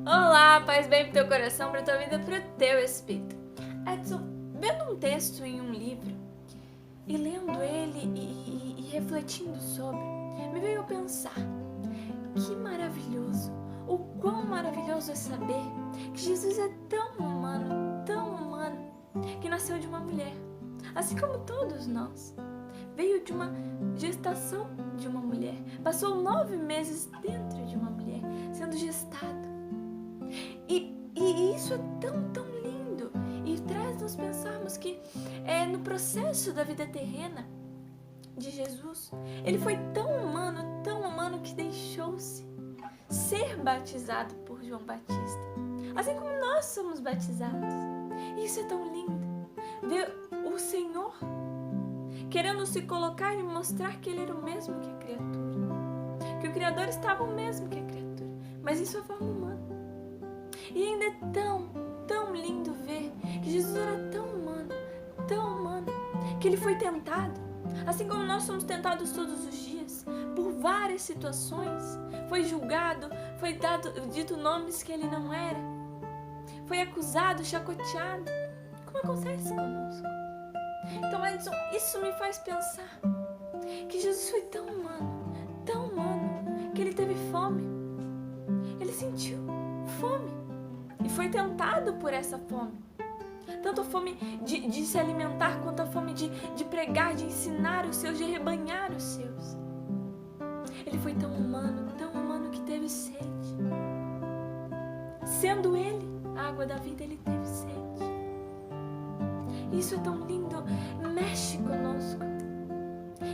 Olá, paz bem pro teu coração, pra tua vida, pro teu espírito. Edson, vendo um texto em um livro e lendo ele e refletindo sobre, me veio a pensar, que maravilhoso, o quão maravilhoso é saber que Jesus é tão humano, que nasceu de uma mulher, assim como todos nós. Veio de uma gestação de uma mulher, passou 9 meses dentro de uma mulher, sendo gestado. E isso é tão lindo e traz-nos pensarmos que no processo da vida terrena de Jesus, ele foi tão humano que deixou-se ser batizado por João Batista, assim como nós somos batizados. E isso é tão lindo, ver o Senhor querendo se colocar e mostrar que ele era o mesmo que a criatura, que o Criador estava o mesmo que a criatura, mas em sua forma humana. E ainda é tão lindo ver que Jesus era tão humano, que ele foi tentado, assim como nós somos tentados todos os dias, por várias situações. Foi julgado, foi dito nomes que ele não era, foi acusado, chacoteado, como acontece conosco. Então, Edson, isso me faz pensar que Jesus foi tão humano, que ele teve fome, ele sentiu fome e foi tentado por essa fome. Tanto a fome de se alimentar, quanto a fome de pregar, de ensinar os seus, de rebanhar os seus. Ele foi tão humano que teve sede. Sendo ele a água da vida, ele teve sede. Isso é tão lindo, mexe conosco.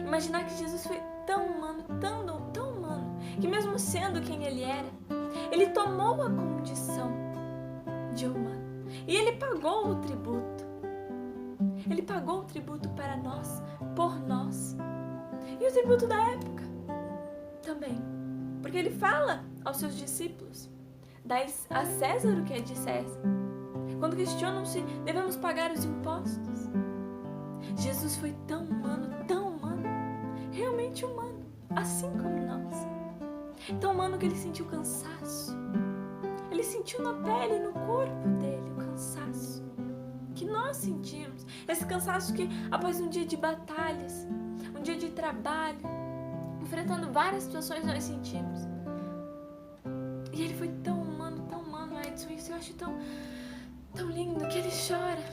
Imaginar que Jesus foi tão humano, que mesmo sendo quem ele era, ele tomou a condição de humano. E ele pagou o tributo. Ele pagou o tributo para nós, por nós. E o tributo da época também. Porque ele fala aos seus discípulos: dai a César o que é de César. Quando questionam se devemos pagar os impostos. Jesus foi tão humano, realmente humano, assim como nós. Tão humano que ele sentiu cansaço. Ele sentiu na pele, no corpo dele, o cansaço que nós sentimos. Esse cansaço que após um dia de batalhas, um dia de trabalho, enfrentando várias situações, nós sentimos. E ele foi tão humano, Edson. Isso eu acho tão lindo, que ele chora.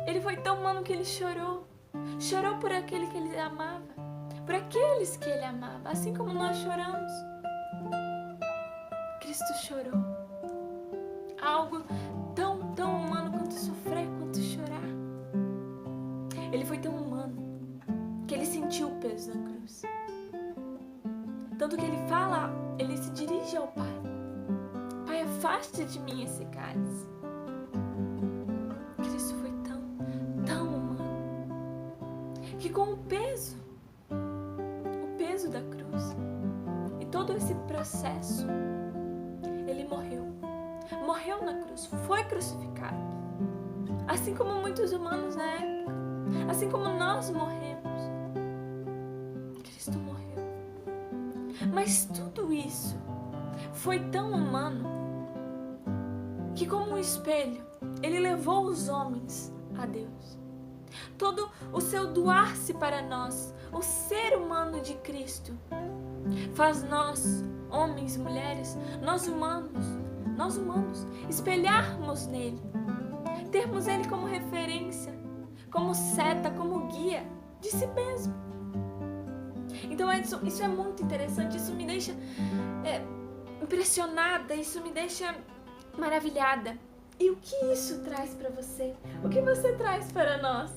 Ele foi tão humano que ele chorou. Chorou por aquele que ele amava, por aqueles que ele amava, assim como nós choramos. Cristo chorou. Algo tão humano quanto sofrer, quanto chorar. Ele foi tão humano que ele sentiu o peso da cruz. Tanto que ele fala, ele se dirige ao Pai: Pai, afaste de mim esse cálice. Cristo foi tão humano que com o peso da cruz e todo esse processo, ele morreu na cruz, foi crucificado, assim como muitos humanos na época, assim como nós morremos. Cristo morreu, mas tudo isso foi tão humano que, como um espelho, ele levou os homens a Deus. Todo o seu doar-se para nós, o ser humano de Cristo, faz nós, homens e mulheres, nós humanos, espelharmos nele, termos ele como referência, como seta, como guia de si mesmo. Então, Edson, isso é muito interessante, isso me deixa impressionada, isso me deixa maravilhada. E o que isso traz para você? O que você traz para nós?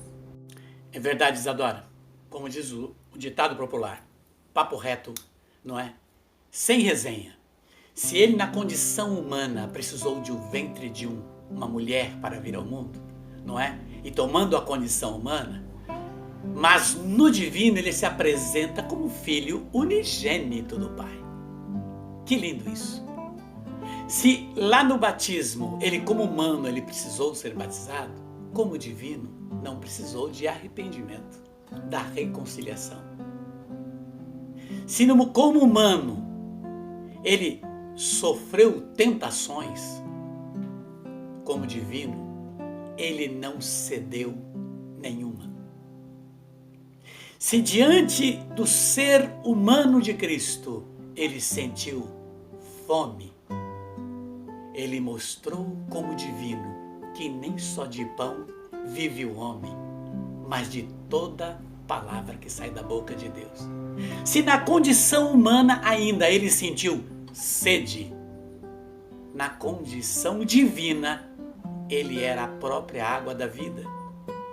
É verdade, Isadora. Como diz o ditado popular, papo reto, não é? Sem resenha. Se ele, na condição humana, precisou de um ventre de uma mulher para vir ao mundo, não é? E tomando a condição humana, mas no divino ele se apresenta como filho unigênito do Pai. Que lindo isso! Se lá no batismo, ele como humano, ele precisou ser batizado, como divino, não precisou de arrependimento, da reconciliação. Se como humano, ele sofreu tentações, como divino, ele não cedeu nenhuma. Se diante do ser humano de Cristo ele sentiu fome, ele mostrou como divino que nem só de pão vive o homem, mas de toda palavra que sai da boca de Deus. Se na condição humana ainda ele sentiu sede, na condição divina ele era a própria água da vida,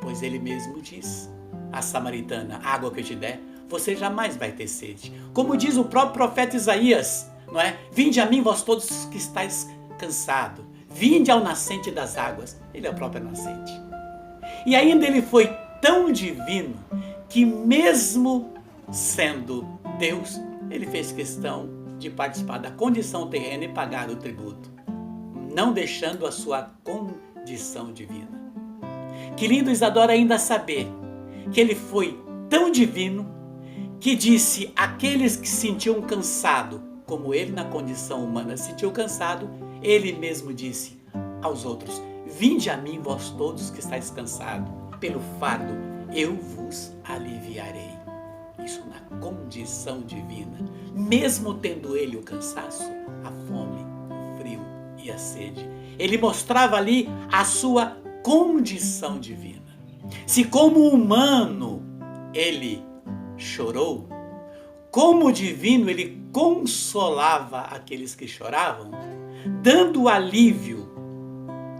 pois ele mesmo diz à samaritana: a água que eu te der, você jamais vai ter sede. Como diz o próprio profeta Isaías, não é? Vinde a mim, vós todos que estáis cansados, vinde ao nascente das águas. Ele é a própria nascente. E ainda ele foi tão divino que, mesmo sendo Deus, ele fez questão de participar da condição terrena e pagar o tributo, não deixando a sua condição divina. Que lindo, Isadora, ainda saber que ele foi tão divino que disse àqueles que se sentiam cansados, como ele na condição humana se sentiu cansado, ele mesmo disse aos outros: vinde a mim, vós todos que estáis cansados, pelo fardo eu vos aliviarei. Isso na condição divina, mesmo tendo ele o cansaço, a fome, o frio e a sede, ele mostrava ali a sua condição divina. Se como humano ele chorou, como divino ele consolava aqueles que choravam, dando alívio,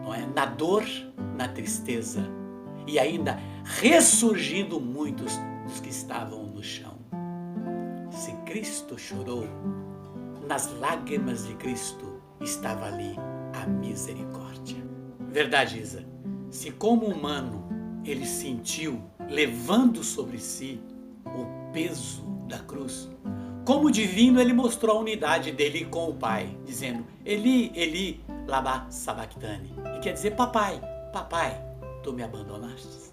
não é, na dor, na tristeza, e ainda ressurgindo muitos dos que estavam no chão. Se Cristo chorou, nas lágrimas de Cristo estava ali a misericórdia. Verdade, Isa, se como humano ele sentiu, levando sobre si o peso da cruz, como divino ele mostrou a unidade dele com o Pai, dizendo: Eli, Eli, lama sabachthani, que quer dizer: papai, papai, tu me abandonaste.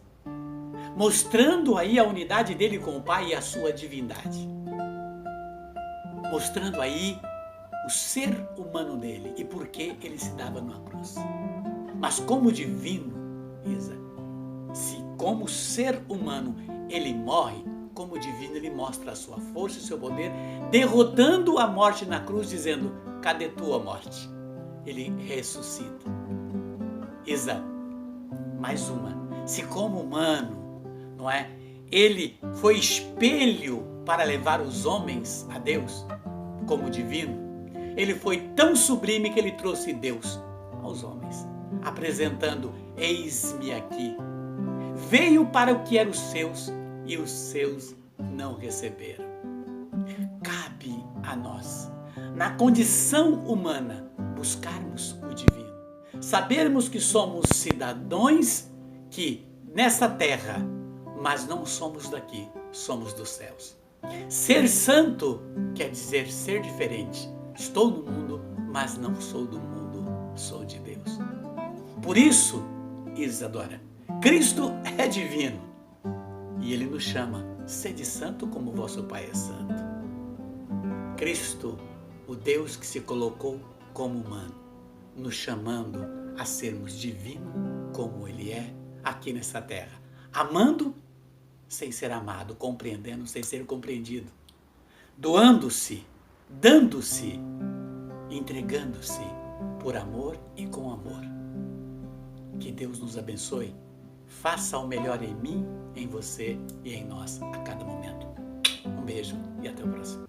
Mostrando aí a unidade dele com o Pai e a sua divindade. Mostrando aí o ser humano dele e por que ele se dava numa cruz. Mas como divino, Isa, se como ser humano ele morre, como divino ele mostra a sua força e seu poder, derrotando a morte na cruz, dizendo: cadê tua morte? Ele ressuscita. Isa, mais uma. Se como humano, não é? Ele foi espelho para levar os homens a Deus, como divino. Ele foi tão sublime que ele trouxe Deus aos homens, apresentando: eis-me aqui. Veio para o que eram os seus e os seus não receberam. Cabe a nós, na condição humana, buscarmos o divino. Sabermos que somos cidadãos que nessa terra, mas não somos daqui, somos dos céus. Ser santo quer dizer ser diferente. Estou no mundo, mas não sou do mundo, sou de Deus. Por isso, Isadora, Cristo é divino e Ele nos chama: sede santo como vosso Pai é santo. Cristo, o Deus que se colocou como humano, nos chamando a sermos divinos como Ele é aqui nessa terra, amando sem ser amado, compreendendo sem ser compreendido, doando-se, dando-se, entregando-se por amor e com amor. Que Deus nos abençoe. Faça o melhor em mim, em você e em nós a cada momento. Um beijo e até o próximo.